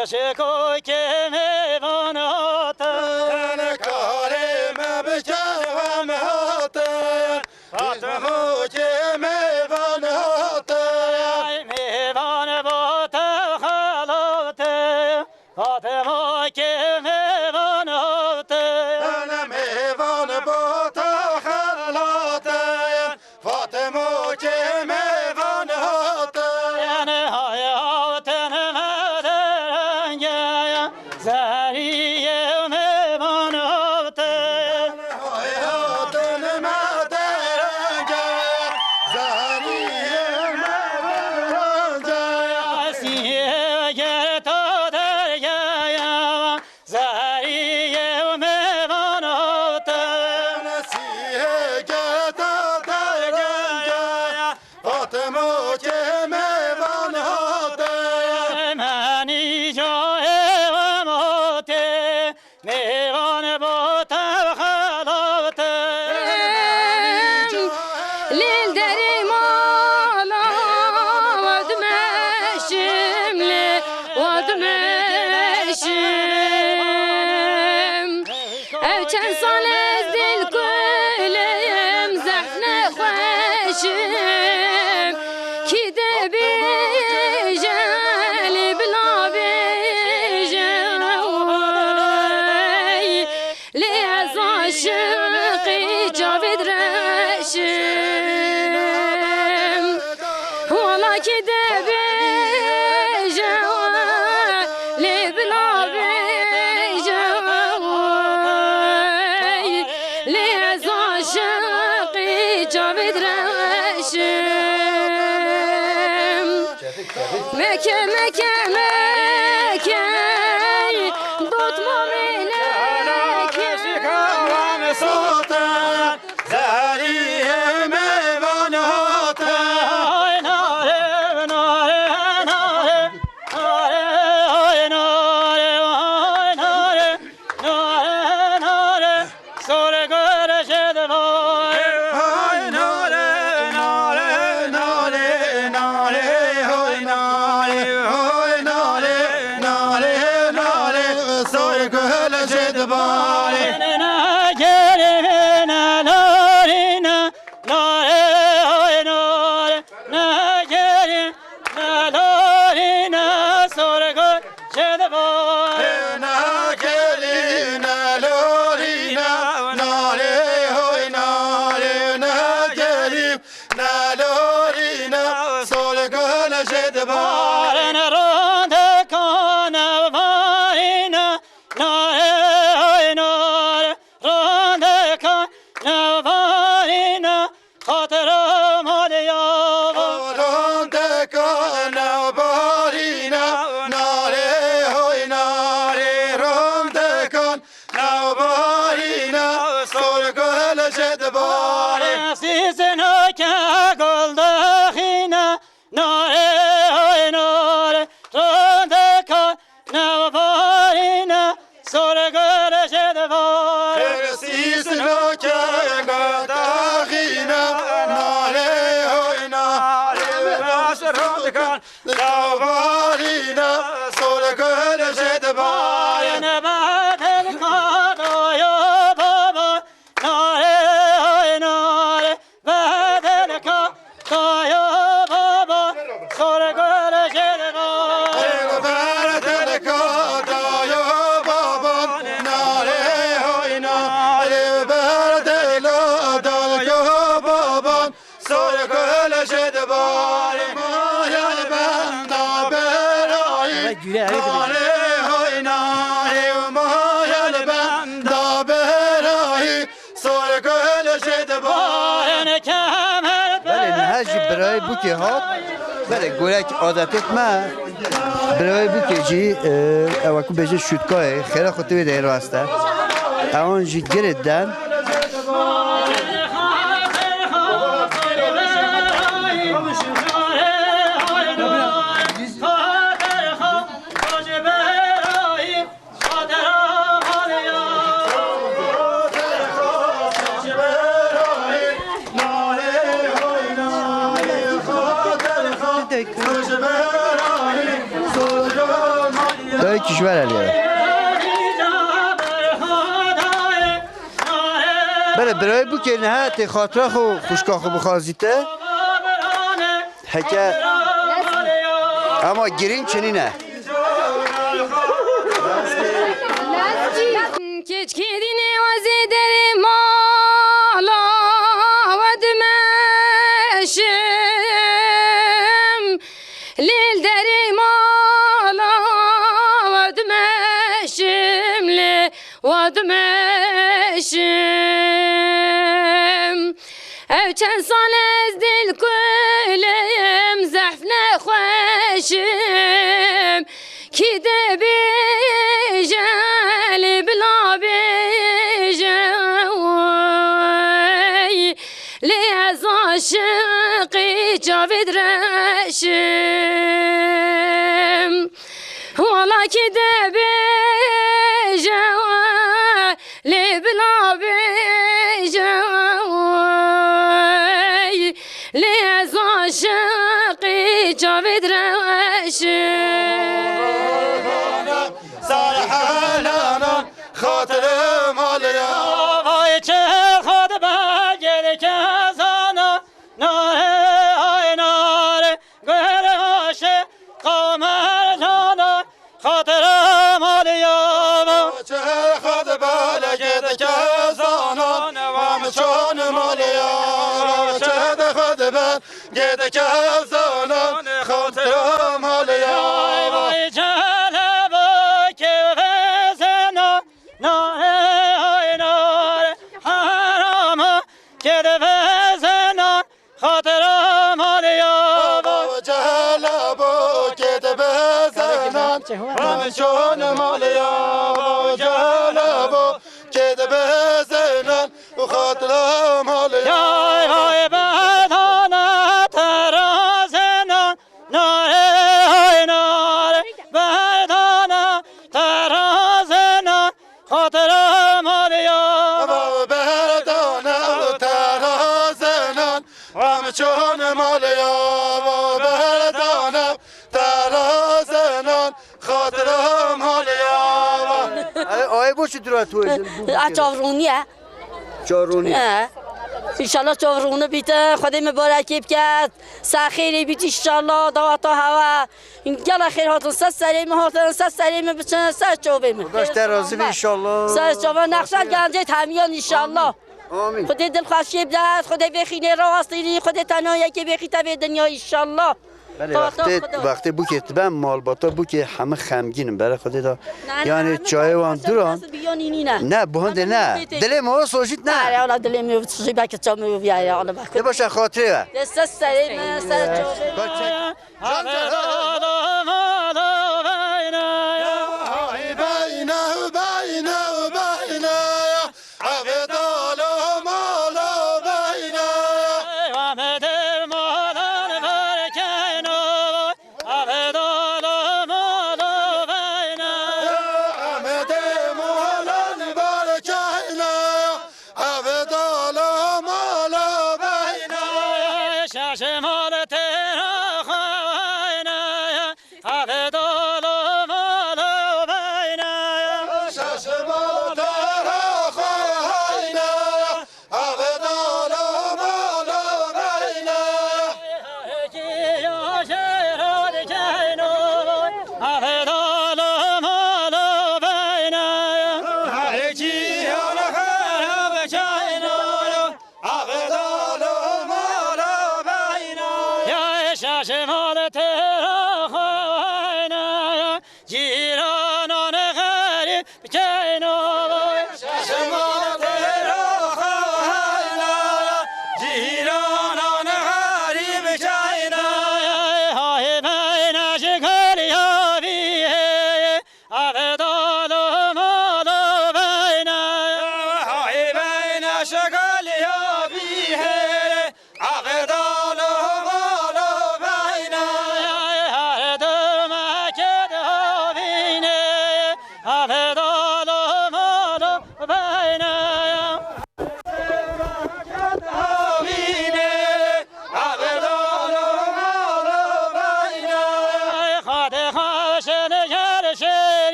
خوشکوی که میواناتن کاری مبکم هاتن فاطمه که میواناتن میوان با تخلاته فاطمه که میواناتن میوان با تخلاتن فاطمه که میواناتن های هاتن مدرنگه زریه میواناتن هاتن مدرنگه زریه میواناتن سیه گرتا درگه زریه میواناتن نسیه گتا درگه فاطمه که میواناتن منی جای و موته میوان با تخلاته لیل دری مالا ودمشم لی ودمشم او چند سال از دل کلیم زخم خوشم کی ده بیجل بلا بیجل لی از عاشقی جاوید رشم والا کی ده بیجل لی بلا بیجل لی از عاشقی جاوید رشم مکه مکه مکه دوت مومنه کام سلطان زریه میواناتن آی ناره ناره ناره ناره آی ناره آی ناره ناره ناره سرگل شدوار های ناله ناله ناله ناله های ناله های ناله ناله ناله سوی گل جدباره نگرین نارینا ناره آی ناره نگرین نارینا سرگل شدوار نگلینا لورینا ناله های ناله نگلیم نالورینا سوی گل جدباره آرن روند کنه وارینا ناره آی ناره روند کنه وارینا خاطر مالیابا آرام دکان بارینا ناله های ناله رام دکان بارینا سول گل جدباره سیسنا که گل دخینا ناره آی ناره روند کنه وارینا سرگل شدوار سیس نوکه گداخینا ناله های ناله باش رام دکان بارینا سول گل جدباره نبات الکادای بابا ناره های ناره بعد الکادای بابا سرگل شدوار برای بو که هات بله گوره که عادتت ما برای بو که جی اوکو بجه شودکاه خیلی خود توی دیر واسطه اون جی گرد دن برای کشور علیه بله برای بو که نه تی خاطره خو خوشکا خو بخوازیته حکه اما گرین چنینه Keç kedini vazideri mala vadmeşim Lil deri mala vadmeşim Li vadmeşim Evçen salez dil kuleyim Zehfne khoşim Ki de bijeli bla bijeli Li ez aşıqi cavid reşim Vala ki de bijeli bla bijeli Li ez aşıqi cavid reşim سرحالانا خاطر مالیا وای چه خود بگیر که زانا ناره های ناره گل هاشه قامر جانا خاطر مالیا چه خود بلگید که زانان و چون مالیا چه خود بلگید که زانان خاطر مالیا وای جلب که وزنا ناره های ناره حرام که وزنا خاطر مالیا جلبو که بزنن همچون مالیا جلبو که بزنن خاطر مالیا های بدانا ترازنا ناره های ناره بدانا ترازنا خاطر مالیا بردانه ترازنان همچون مالیا بردانه ترازنان خاطر مالیا آیه بو چی درات توی چاورونیه چارونی انشالله چاورونه بیته خدای مبارکی بکرد سخیری بیت انشالله دواتا هوا گل خیر هاتون سه سریم هاتون سه سریم بچن سه چوبیم داشته راضی بی انشالله سه چوبه نقشت گنجه تمیان انشالله آمین خدای دل خوشی بدهد خدای بخینه راستی خدای تنهایی که بخیته به دنیا انشالله بله وقتی بو که تبم مال باتا بو که همه خمگینم برای خودی دا یعنی چای و هم دوران نه بهنده نه دل ما سوژیت نه نه حالا دل می سوژی بک چا می بیاره حالا بک ده باشه خاطره و دست سریم سر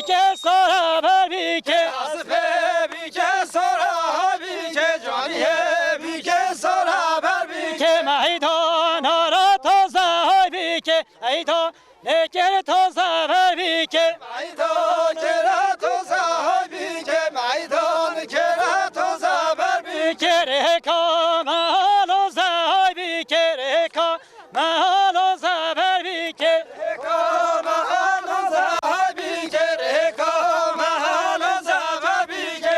که سارا بر بی که اسفه بی که سارا بی که جانیه بی که سارا بر بی که میدان را تازه های بی که ایدا نکر تازه بر بی که میدان کرا تو صاحبی که میدان کرا تو زبر بی که رکا محال زهای بی که رکا محال زبر بی که رکا محل صاحبی که رکا محل زبر بی که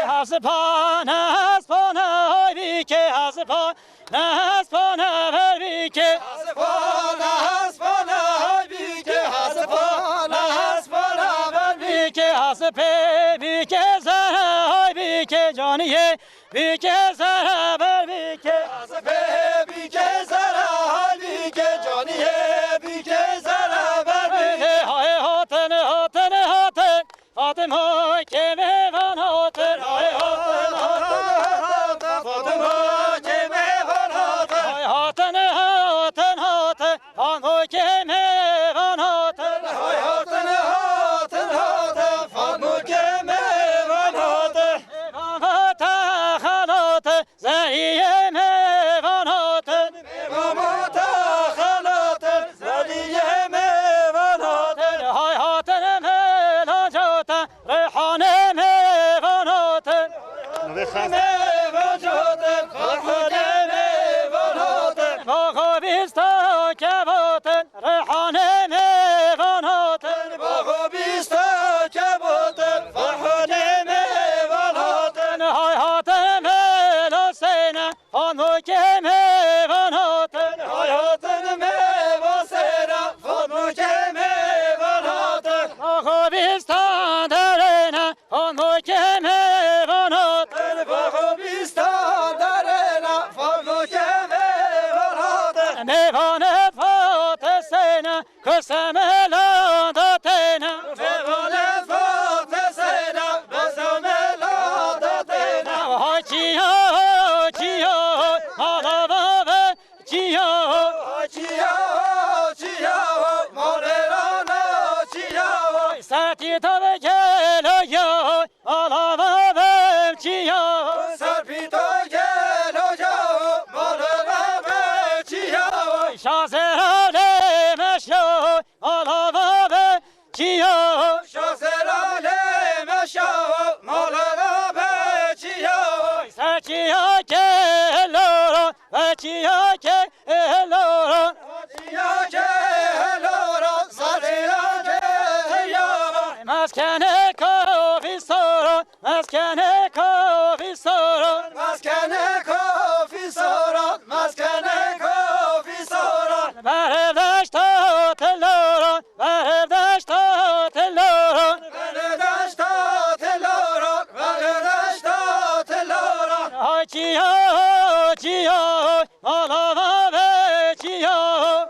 حسپان های بی که حسپان بر بی که حسبان حسبان های بی که حسبان حسبان بر بی که حسپه بی که زهره های بی که جانیه بی که زهره بر بی که اسفه بی که زرا های بی که جانیه بی که زرا بر بی های هاتن هاتن هاتن فاطمه که میوان هاتن های هاتن فاطمه که میوان هاتن های هاتن هاتن هاتن فاطمه که میوان هاتن های هاتن هاتن هاتن فاطمه که میوان هاتن میوان هاتن خلات زهریه میوان هاتن امامات خلات زلیه میوان هاتن های هاتن ملاجات ریحانه میوان هاتن میوان هاتن فرحانه میوان هاتن باغ بیستا که باتن ریحانه میوان هاتن باغ بیستا که بودن فرحانه میوان هاتن های هاتن ملا سینه فانو که میوان هاتن های هاتن میوان سیرا فاطمه که میوان هاتن باغ بیستا درینه فانو که میوان هاتن باغ بیستا درنا فاطمه که میوان هاتن میوان فات سینه کسم لان داتینه میوان فات سیرا بسم الله داتنا های چیا چیا حالا بابا چیا چیا مولانا چیا ساتی تو به گلو یا حالا بابا چیا سرپی تو گلو جا مولانا چیا شازراله مشو حالا بابا چیا شاسراله مشا مولانا چیا سچیا که لورا و چیا که لورا چیا که لورا سریا که یا مسکن کافی سورا مسکن کافی سورا مسکن کافی سارا مسکن کافی سارا بردشت تلورا بردشت تلورا بردشت تلورا بردشت تلورا های چیا چیا حالا بابا چیا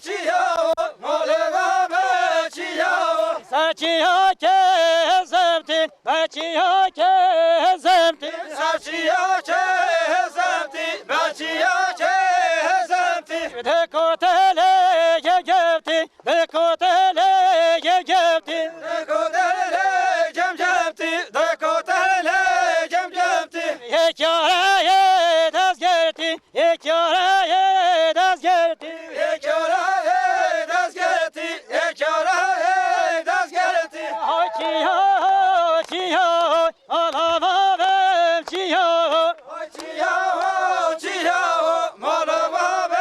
چیا مولانا چیا سچیا که زمتین بچیا که زمتین سرچیا که هزمتی بچیا که هزمتی به کتله گفتی به کتله گفتی دکوتله جم جمتی دکوتله جم جمتی یک یاره دست گرفتی یک یاره دست گرفتی یک یاره دست گرفتی یک یاره دست گرفتی های چیا چیا حالا بابا چیا چیا مولا بابا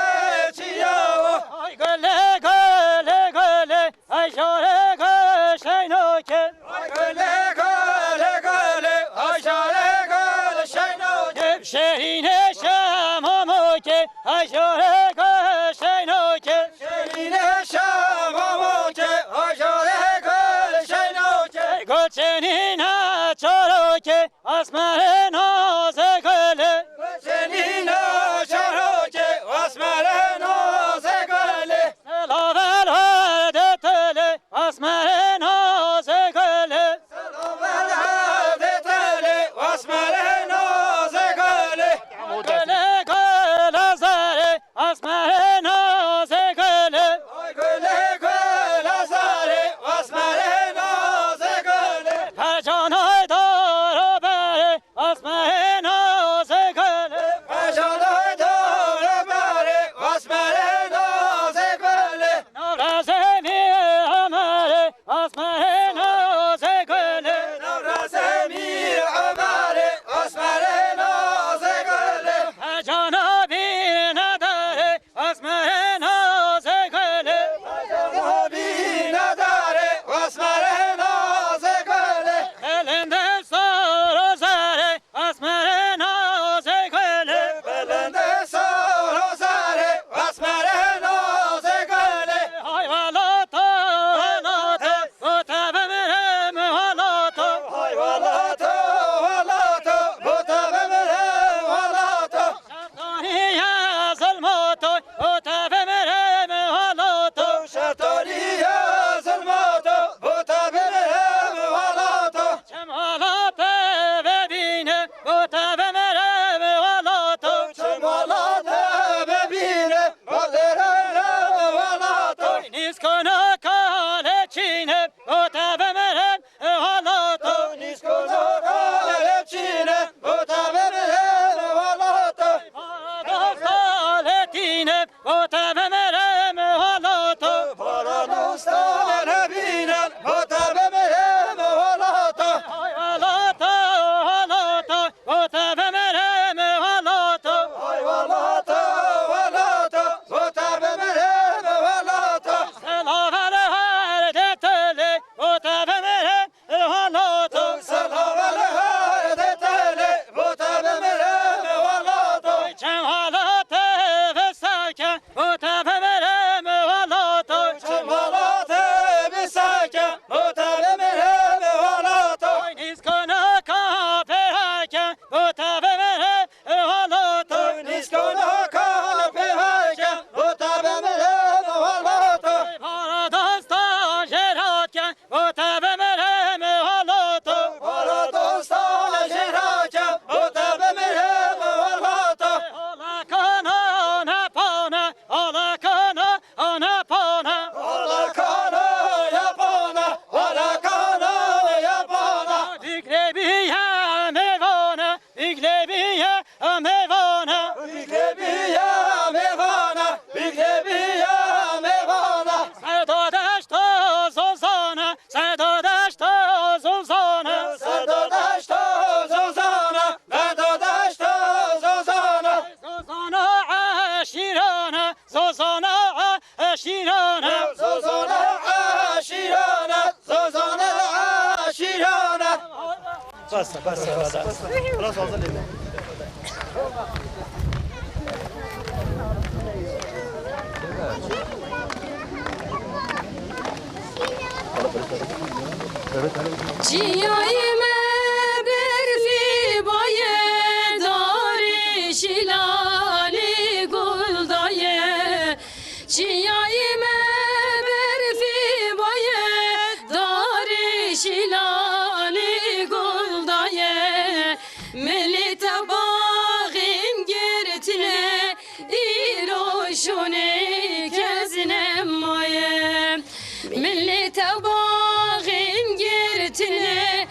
چیا های گله گله گله ای شاره گشنو که گله گله گله آشاره گله شینو شهین شمامو که ای شاره گشنو که شیرین شمامو که آشاره گله شینو که گلچنین چارو که اسمر ناز گله چنین آشارو که اسمر ناز گله سلاور هرده تله اسمر ناز گله سلام تله اسمر ناز گله گله گله زره اسمر ناز گله گله گله زاره اسمر ناز اسمه ناز گل پژانای دور بره اسمر ناز گل نورزمی عمر اسمه ناز گل نورزمی عمر اسمر ناز گل جانبی نداره اسمه ناز گل جانبی نداره اسمر ناز گل بلند سر زره اسمه ناز گل بلند سر و زره اسمر ناز گل های والا تو تبمرم والا تو های والا تو بوتبمره والا تو شفتانی از الموتو تبمرم والا تو شطاری ظلماتو بوتبمره والا تو جمالات ببینه تبمرم والا تو جمالات ببینه بادرم والا تو نیست کنه کاله چینه تبمرم والا تو نیست کجا قلب چینه بوتبمره والا تو سالتینه تبمرم والا تو بارا دوستان بینن بوتبمره والا تو والا تو تبمرم والا تو های والا تو بوتبمره والا تو سلاور هر دتله تبمرم والا تو سلاول هر دتله بوتبمره والا تو جمالات بسکن تبمرم والا تو جمالات بسکن بوتبمره والا تو نیست کنه کافرکن تبمرم والا تو نیست کنه کار پیهکن بوتبمره والا تو بارا دستا جرات کن تبمرم والا تو بارا دوستان شهرکن بوتبمره والا تو حالا کنا نپانه حالا کنا نپانه حالا کانا یابانا حالا کانا یابانا دیگه بیا میوانه دیگه بیا میوانه بیگه بیا میوانا بیگه بیا میوانا صدادش تا زوزانه صدادش تا زوزانه صدادش تا زوزانا ندادش تا زوزانا زوزانه عشیرانه زوزانه عشیرانه زوزانا عشیرانا زوزانا عشیرانا جیای من برفی بایه داری شیلالی گل دایه جیای من برفی بایه داری شیلالی گل دایه ملی تباغین گرتله ایروشونی کزنم مایه ملی تباغین گرتله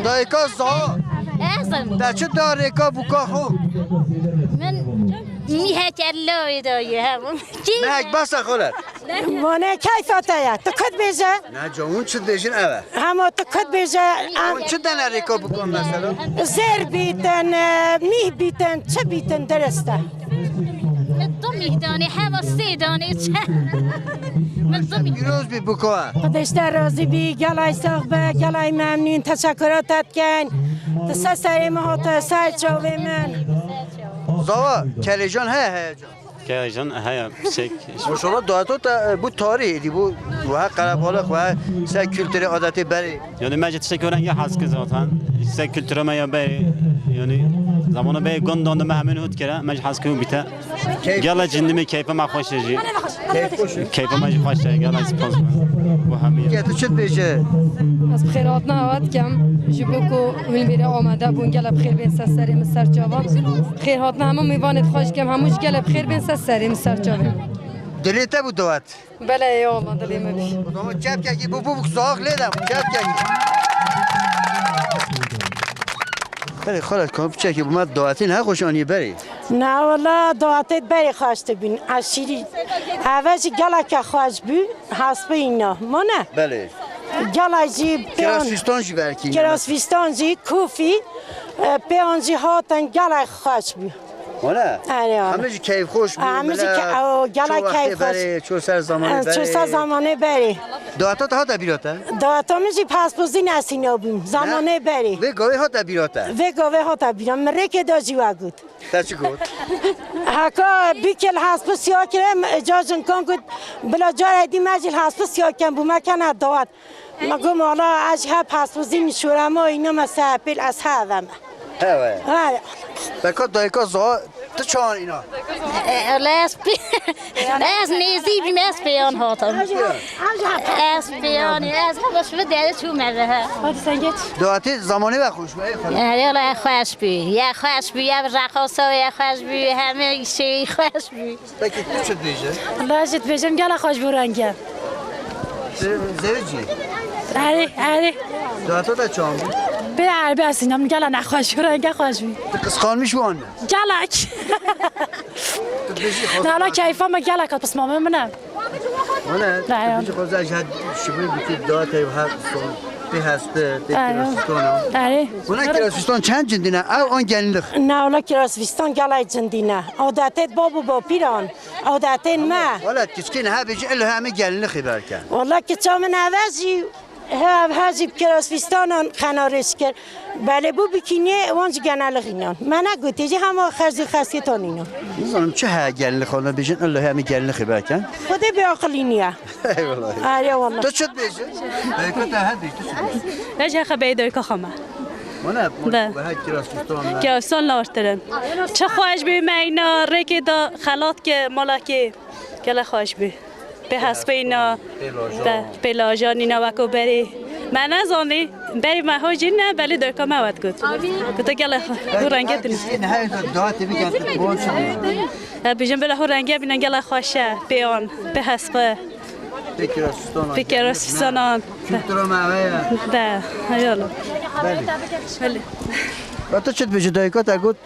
دایکا زا احسن در چه داریکا بوکا خوب من میه کلوی دایه همون کی مهک بس خالد وانه کیفاته تو کد بیجه نه جامون چه دیشین اوه همه تو کد بیجه اون چه دنه ریکا بکن مثلا زر بیتن میه بیتن چه بیتن درسته تو میدانی هوا سیدانی چه من تو گیروز بی بکا خودشتر راضی بی گلای صحبه گلای ممنون تشکراتت کن تسه سری مهات سر چاوه من زاوا کلیجان هه که جان های شک ماشاءالله داتو تا بود تاریخی دی بود و ها قرب حالا و سه کلتر عادتی بری یعنی مجد شکران یه حس که ذاتن سه کلتر ما یا به یعنی زمان به گندان ما همین هود کرده مجد حس که بیته گلا جندمی کیف ما خوشه جی کیف ما خوشه گلا سپاس و همین که تو چه بیشه از بخیرات نهاد کم جبوکو میره آمده بون گل بخیر بین سری مستر جواب خیرات نه همون میوانت خوش کم هموش گل بخیر بین سری مستر جواب دلیته بود دوات بله یا الله دلی مبی دوم چپ کی بو بو ساق لیدم چپ کی بله خالد کام چه کی بومد دعاتی نه خوشانی بری نه والا دعاتت بری خواسته بین اشیری عوض گلا که خواست بی حسب اینا ما نه بله گلایجی کراسویستان جی برکی کراسویستان جی کوفی پیانجی هاتن گلای خواست بی نه آره همه جی کیف خوش بود همه جی گلای کیف خوش چو سر زمانه بری چو سر زمانه بری دعاتات ها دبیراته دعاتا میجی پس بوزی نسینا بیم زمانه بری و گاوی ها دبیراته و گاوه ها تبیرم مرک داجی وگود تا چی گفت هکا بیکل حسب سیاه کرم اجازن کن گود بلا جار دی مجل حسب سیاه کن بو مکن دعات مگم حالا از ها پس بوزی میشورم و اینا مسافل از هاوم هوه بکا دایکا زها تو چان اینا از نیزی بیم اسپیان هاتم اسپیانی از همش به دل تو مره دعاتی زمانی و خوش بود یالا خوش بی یا خوش بی یا رقاصا یا خوش بی همه چی خوش بی بکی تو چه دیجه لاجت بجم گلا خوش برنگم زوجی آره دعاتا تا چان بود به عربی هستیم گلا نخوش برنگ خوش بی قسخان میشوانه گلک نه لا کیفا ما گلک پس مامه منم نه بیشتر خود از هد شبیه بیتی دعاتی و هر سون به هسته کراسویستان آره اونا کراسویستان چند جندینه او آن گنلخ نه اولا کراسویستان گلای جندینه عادتت بابو با پیران عادتت ما والا کسکین ها بیجی الا همه گنلخی برکن والله که چام نوازی هزی کراسویستان خنارش کرد بله بو بکینه وانج گنال خینان من نگوتی جی همه خرزی خاصیتان اینا نمیدونم چه ها گنلخ اونا بیجن الا همه گنلخی برکن خود به عقلینیه ای والله آره والله تو چت بیجی دایکا تا هدی تو چت ايش خبي دويكا خما مانا ده. به هر کراسویستان که اصلا لارترن چه خواهش بی مینا ریکی دا خلات که مالاکی گله خواهش بی به حسب اینا به لاجان اینا وکو بری من نزانی بری مهاجی نه بلی دویکا مواد گود گوتا گله هو رنگه دنی این های دعاتی بگن تو چه بیجن بله هو رنگه بینن گله خوشه بیان به حسب فکرستانان کلتورا معویه ده هیالا بله و تو چت بیجی دایکا تا گود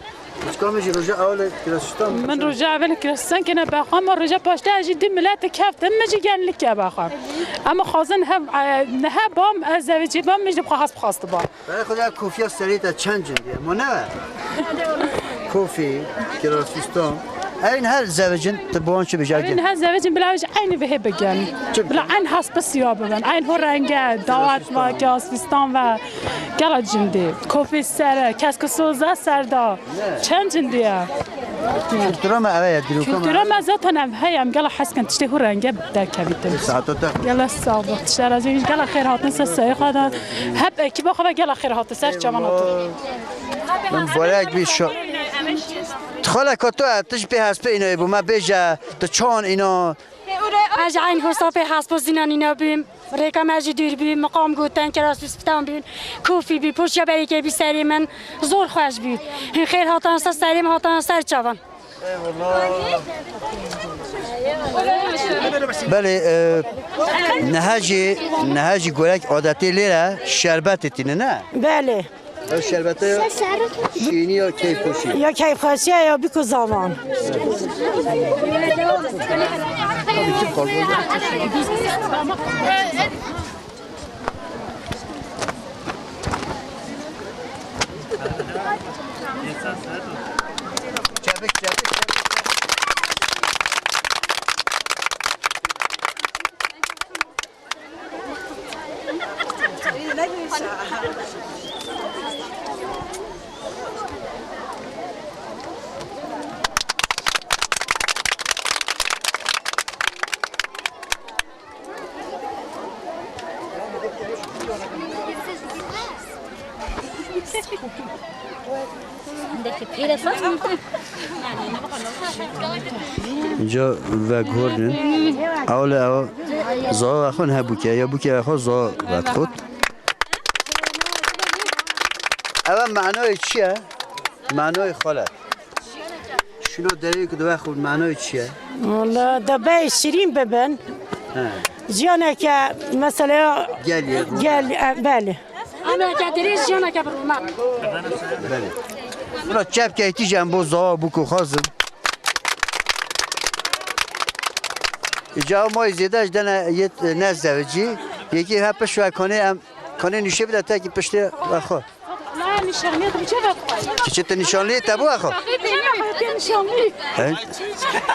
چکار میشی رجا اول کراسویستان من رجع اول كريستيان كنا بخوام رجع باشته اجي دي ملات كافت مجي قال لك يا بخوام اما خازن نه بام ازوجي بام مش بخواست بخواست با برای خدا کوفیا سریتا چند جندیه ما نه کوفی کراسویستان این هر زوجین تبون چه بجاگه این ها زوجين بلاش عين به بگن بلا عين حس بس يا بگن عين هو رنگه دعوت ما كراسویستان و گلا جندي کوفی سر کسک سوزا سردا چند جندیه کلتورا معویه دروکا کلتورا ما ذاتنا هيام گلا حس کن تشته هو رنگه در کویت ساعتا تا گلا صابر تشتر از این گلا خیر هاتن سه خدا هب کی بخوام گلا خیر هات سر چمانات من باید بی خاله کتو تش به حسب اینا بو ما بیجا تو چون اینا از این حساب حسب زینان اینا بیم ریکا مجی دور بیم مقام گوتن که راست بسپتان بیم کوفی بی پوش یا بری که بی سری من زور خوش بیم خیر هاتان سر سری من هاتان سر چوان بله نهاجی گورک عادتی لیره شربت تینه نه بله شربت شیرینی یا کیفوشی یا کیفوشی یا بیکو زاوان اینجا و گوردن اولا زا خون هبوکه یا بوکه خو زا وقت خود اول معنای چیه؟ معنای خالت شنو داری که دو خود معنای چیه؟ والله دبای شیرین ببن جیانه که مثلا گل بله اما کدری جیانه که برمات بله برا چپ که ایتی جنبو زا بوکو خازم اینجا ما زیادش دنه یه نزدیکی یکی هپش و کنه نشه بده تا که پشت آخو لا نشانه تو چه وقت که چه نشانه تبو آخو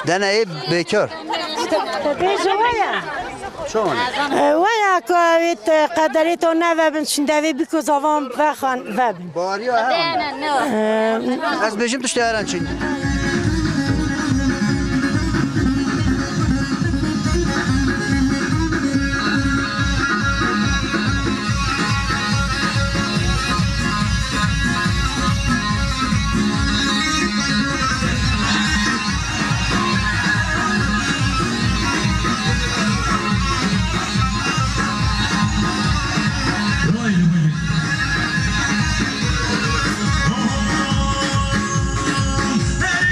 دنه ای بیکار چون ویا که قدری تو نه ببین شندوی بیکو زاوان بخوان ببین باریا از بجیم تشتی هران چین Hey!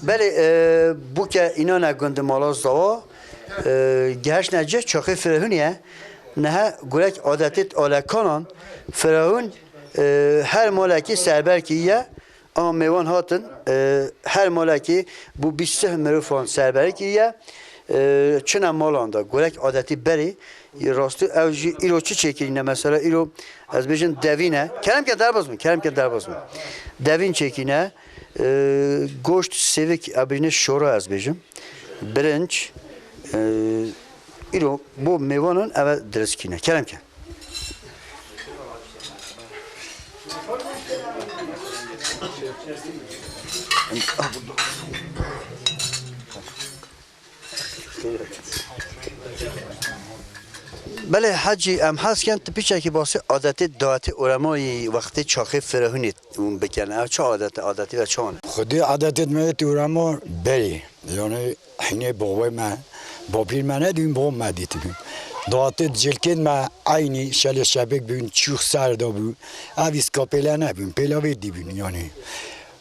بله بو که اینا نگند مالا زوا گهش نجه چاخه فرهونیه نه گولک عادتت آلکانان فرهون هر مالکی سربر کیه اما میوان هاتن هر مالکی بو 20 مروفان سربر کیه چنان مالان دا گولک عادتی بری راستو اوجی ایرو چی چکینه مثلا ایرو از بیشتر دوینه کرم که در باز می دوین چکینه گوشت سیوک ابرینه شورا از بیشتر برنج ایرو بو میوانان اول درست کینه کرم که بله حاجی ام هست که انت پیچه که باسه عادت دعات علمای وقتی چاخه فرهونید اون بکنه چه عادتی و چون خودی عادت میت علما بری یعنی حینه بابای من با پیر من ندیم با من دیدیم دعات جلکن ما عینی شل شبک بین چوخ سر دا بود اویس کاپلا نبین پلاوی دیبین یعنی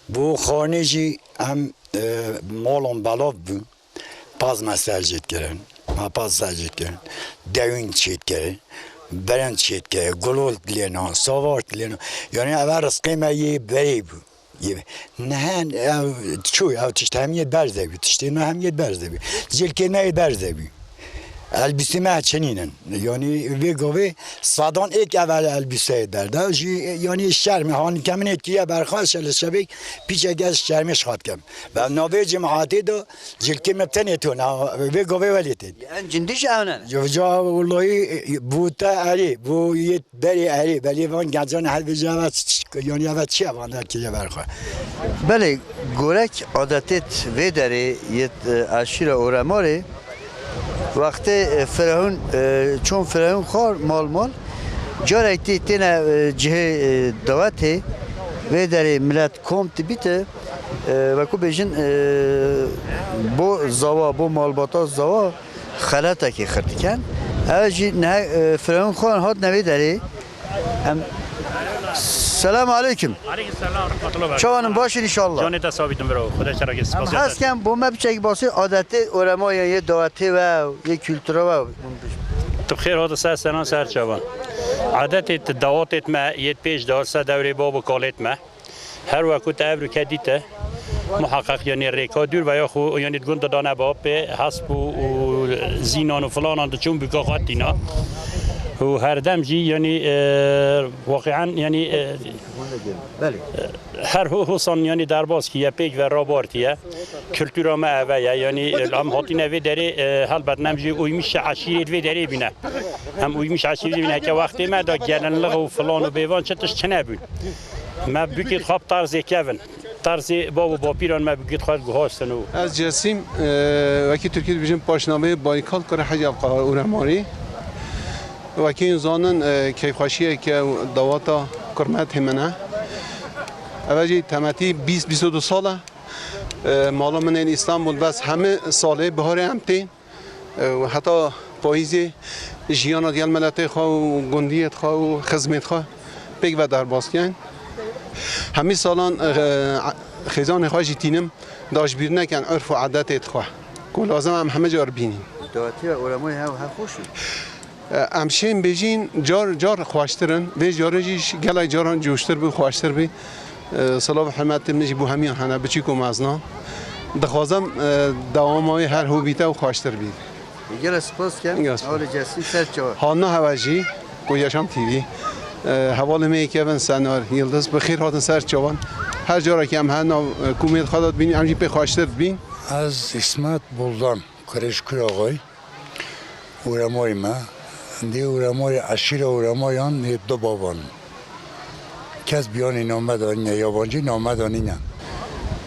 بو خانه جی هم مالون بلاف بود پاز مسجد کردن ما پاز سجد کردن دوین چید کردن برند چید کردن گلول لینا سوارت لینا یعنی اول رزقی ما یه بری بود نه چوی او تشت همیت برزه بی تشتی نه همیت برزه بی جلکه نه برزه بی البیسه ما چنینن یعنی وی گوه صادان ایک اول البیسه درده یعنی شرم هانی کمینه کیه برخواست شل شبک پیچ گز شرمش خواد کم و نوی جماعتی دو جلکه مبتنی تو وی گوه ولیتید یعنی جندیش اونن جا والله بوتا علی بو یه بری علی ولی وان گزان حل بجاوت یعنی اول چی افغان کیه برخواه بله گورک عادتت وی داره یه عشیر اورماره وقتی فرعون چون فرعون خور مال جارکتی تنه جه دواته و در ملت کمت بیته و کو بیشن بو زوا بو مالباتا زوا خلاته که خرد کن اوجی نه فرعون خور هات نوی داره سلام علیکم. علیکم السلام رحمت الله. چون باشید ان شاء الله. جانت ثابتم برو. خدا چرا که سپاس. هست که با ما بچه باسه عادت علما یا یه دعاته و یه کلتور و تو خیر هات سه سنان سر چوان. عادت دعوتت ما یه پیش دار سه دوره باب و کالت ما. هر وقت ابرو کدیته محقق یعنی ریکا دور و یا خو یعنی گند دانه باب به حسب و زینان و فلان تو چون بکاخت دینا. و هر دم جی یعنی واقعا یعنی هر حسن یعنی درباز که پیک و رابارتیه کلتورا ما اوه یعنی هم هاتی نوی داره حال بد نمجی اویمیش عشیرت وی داره بینه هم اویمیش عشیرت بینه که وقتی ما دا گلن لغه و فلان و بیوان چتش چه نبود ما بگید خواب طرز کون طرز باب و پیران ما بگید خواهد گوهاستن و از جسیم وکی ترکیه بیشتر پاشنامه بایکال کار حج اورماری و که زانن کیف خاشیه که دواتا کرمت همنه اولی تماتی 20-22 ساله مالا من این استانبول بس همه ساله بهار امتین و حتی پاییزی جیانا دیال ملت خواه و گندیت خواه و خدمت خواه پیک و در باسکن همه سالان خیزان خواه جیتینم داشت بیر نکن عرف و عادت خواه که لازم هم همه جار بینیم دواتی و علمای هم خوشی امشین بیجین جار خواشترن و جارجیش گلای جاران جوشتر بی خواشتر بی صلاح حرمت نجی بو همیان هنه بچی کم ازنا دخوازم دوامای هر هوبیته و خواشتر بی گل سپاس کن حال جسی سر چه هانا هواجی گویشام تیوی حوال می که من سنار یلدز بخیر هاتن سر چوان هر جا که هم هنا کومید خدات بینی همجی به خواشتر بین از اسمت بولدان کرشکر آقای اورمای ما دی اورمای عشیر اورمایان دو بابان کس بیانی نامدانی نه یابانجی نامدانی نه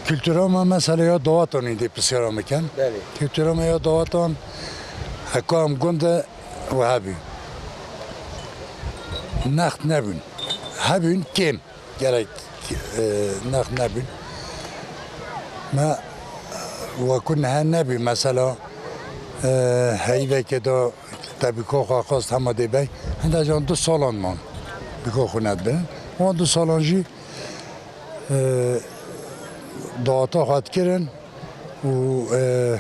کلتورا ما مثلا یا دعاتانی دی پسیارا میکن کلتورا ما یا دعاتان حکا هم گنده و هبی نخت نبین هبین کم گرک نخت نبین ما وکن نه نبی مثلا هیوه که دا تبیکو خواه خواست همه دی بی هنده جان 2 سالان مان بیکو خوند برن و 2 سالان جی دعاتا خواهد کرن و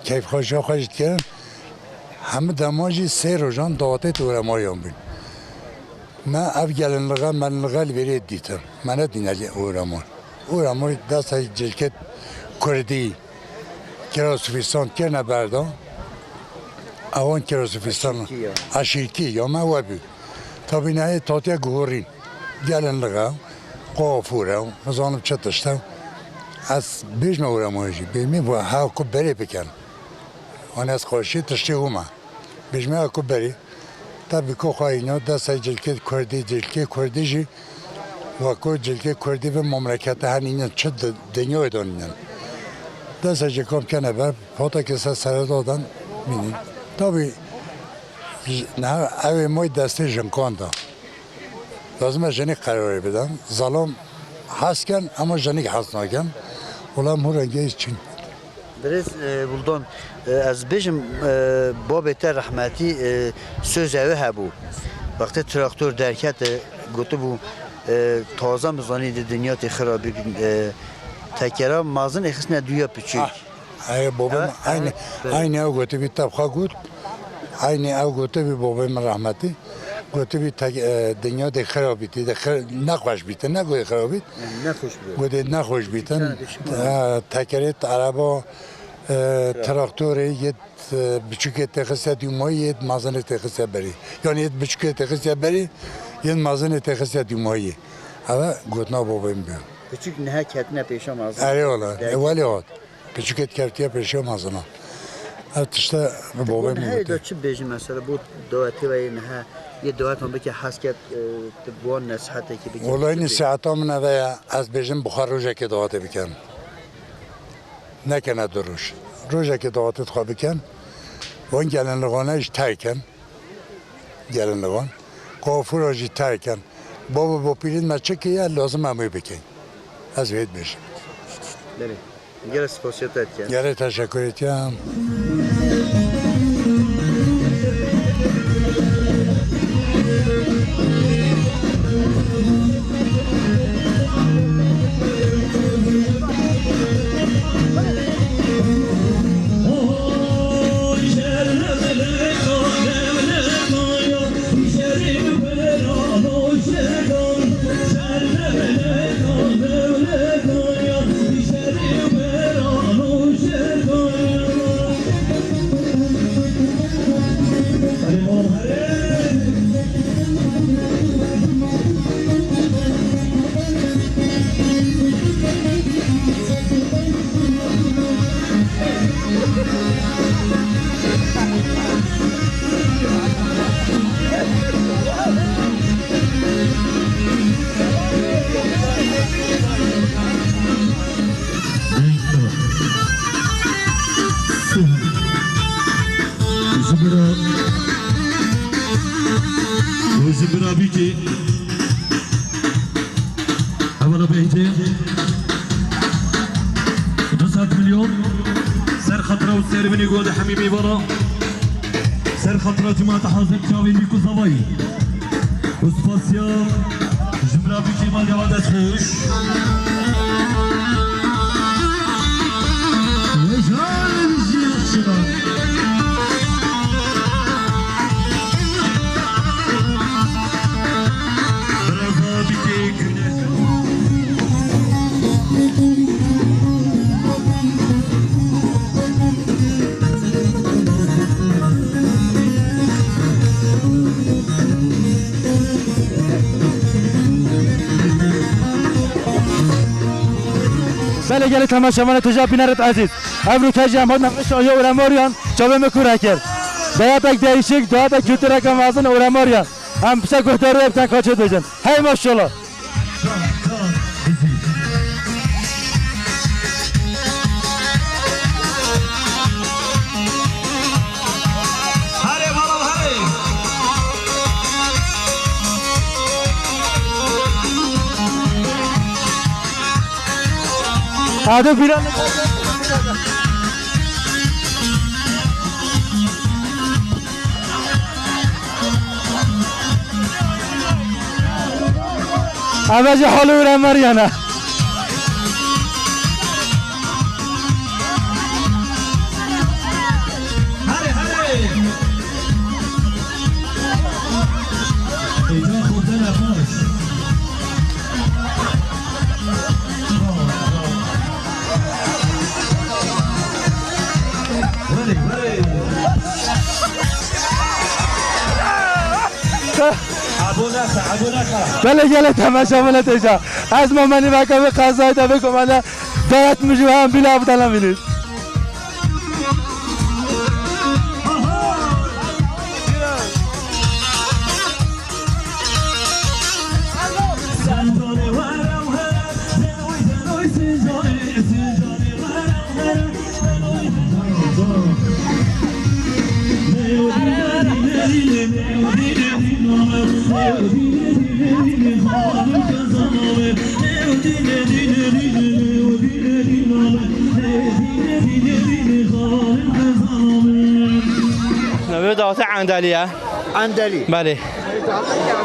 کیف خوش خواهید کردن همه دماجی 3 روزان دعاته تو رمایان بین من اف گلن لغا من لغا البرید دیتم من دینه او رمان دست جلکت کردی کراسوفیستان کرنه بردان اوان کراسوفیستان اشیرکی یا من وابی تا بینه تاتیا گورین گلن لغا قافوره مزانم چه تشتم از بیجمه او رمانجی بیمی و ها کو بری بکن آن از خوشی تشتی اومه بیجمه ها کو بری tabii ki o hayına da sadece Kürdi Kürdici ve Kürdi Kürdi ve memleketi haninin çıt dünya edoninen. Da sadece komken haber fotoğrafı sarıdan minin. Tabii ne ev moy desteği jınkonda. Lazım jeni karar bedem. Zalim hasken ama jeni hasnaken. Olam hurenge için. Biraz buldan az bejim babete rahmeti söz evi hebu. Vakti traktör derket gotu bu taze mizani de dünya te xarabi tekera mazın exisne dünya küçük. Ay babam aynı ev gotu bir tabha gut. Aynı ev gotu bir babam rahmeti. Gotu bir dünya de xarabi de nakhoş biten ne goy xarabi. Nakhoş biten. Gotu nakhoş biten. Tekeret araba traktörü yed küçük tehsiyat yumayı yed mazene tehsiyat beri. Yani yed küçük tehsiyat beri yed mazene tehsiyat yumayı. Ama gutna babam diyor. Küçük ne ketne peşam azına. Eyvallah. Evveli o. Küçük et kertiye peşam azına. Evet işte babam diyor. Her daçı bejim mesela bu daveti ve ne ye davet on beki hasket bu nasihate ki beki. Olayın nasihatamına veya az bejim Buxarıca ki daveti biken. Ne kene duruş. Roja ki daveti txwa biken. On gelinliğine iş terken. Gelinliğine. Kafur jî terken. Baba bu pilin me çekiye lazım amı biken. Az veyt bejim. Beri. Gel spasiyet etken. Gel teşekkür etkem. برابيكي أولا بيتي 200 مليون سر خطرة وسير مني قود حميمي برا سر خطرة جماعة حاضر شاوي بيكو صباي وسباسيا جمرابيكي ما جوادة خوش وجال بيجي الشباب بله گلی تماشاوان تجا بینرت عزیز امرو کجی هم هدنم اشو یا اورماریان چاوه مکوره کرد دایت اک دیشک دایت اک کلتور اک مازن اورماریان هم پسا گفتارو ابتن کاچه دوجن هی ماشالله هذا بيران هذا جه حلو مريانا بله گله تماشا ملت ایجا از ما منی مکمه قضایی تا بکن من دارت مجو هم بیلا بودنم بینید نوید دعوت اندلیه اندلی بله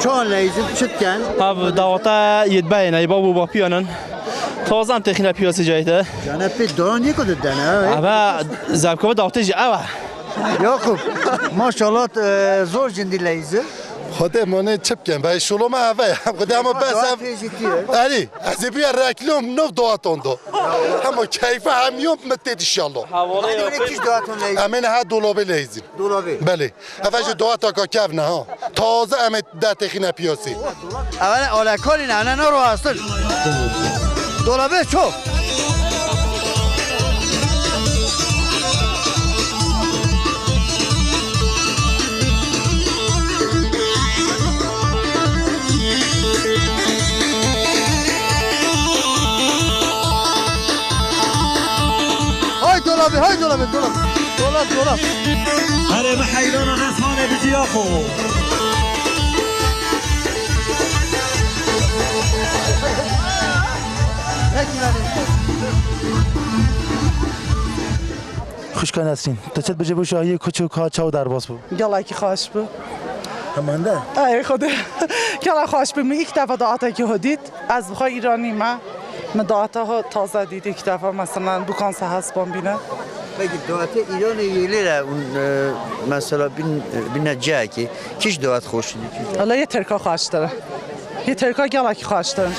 چون لیزم شد کن اب دعوت یدبای نه بابو با پیانن تازه هم تخینه پیاسی جایده جانه پی دورانی کدت دنه اما زبکه دعوت جا اوه یاکوب ماشاءالله زور جندی لیزم خدا منه چپ کن و شلوم اوه هم خدا اما بس علی از بیا رکلم نو دواتون دو اما کیف همیون متد انشالله کیش دواتون لیزم امین ها دولابه لیزم دولابه بله افش دواتا کا کف نه ها تازه ام ده تخینه پیاسی اول آلکاری نه نه رو هستن دولابه چو های دولابه دولاب هره به حیران نسخانه بجیاخو خوشکان هستین تا بجه بو شاهی کچو کا چاو در باز بو گلا کی خوش بو همانده ای خدا گلا خوش بو یک دفعه دعاتا که هدید از بخواه ایرانی من دعاتا ها تازه دید یک دفعه مثلا بکان سه هست بینه بگی دعات ایران یلی را اون مثلا بین جا کی کیش دعات خوش دیگه حالا یه ترکا خوش داره یه ترکا گلا کی خوش داره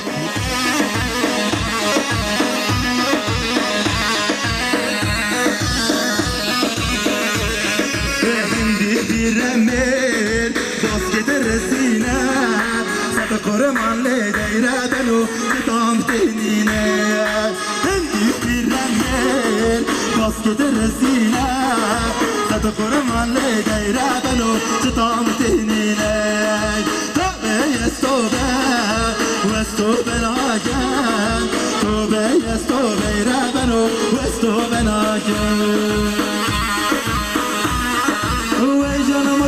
رمل باسكت الرسينة ستقر مع اللي دايرة دلو تطعم تهنينا هندي في الرمل باسكت الرسينة ستقر مع اللي دايرة دلو تطعم تهنينا توبة يستوبة واستوبة العجل توبة يستوبة رابنو واستوبة العجل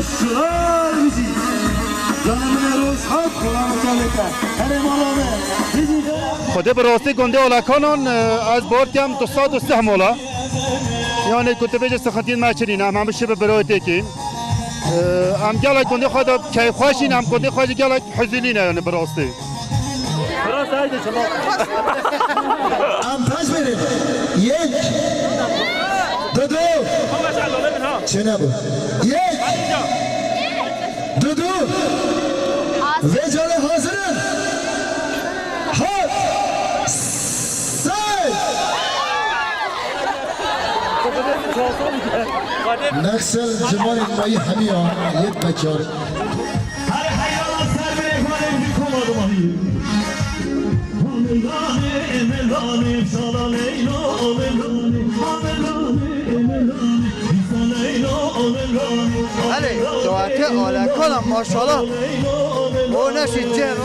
مشروع بيجي جانم روز حد خلام چالکه هر مالامه خود براستی گنده آلکانان از بارد کم 203 مولا یعنی کتبه سخنتین مچرین هم بشه به برای تکین هم گلک گنده خود کیف خوشین هم گنده خود گلک حزیلینه یعنی براستی براستی هایده شما هم پس بریم یک دو چه نبود یک دو و جان حاضرن حال سای نکسل جمال مایی همیا یک بچار هر حیوان سر به اکمانه کماد مایی ملانه شالا لیلا بله دعاته آلکانم ماشاءالله او نشید جن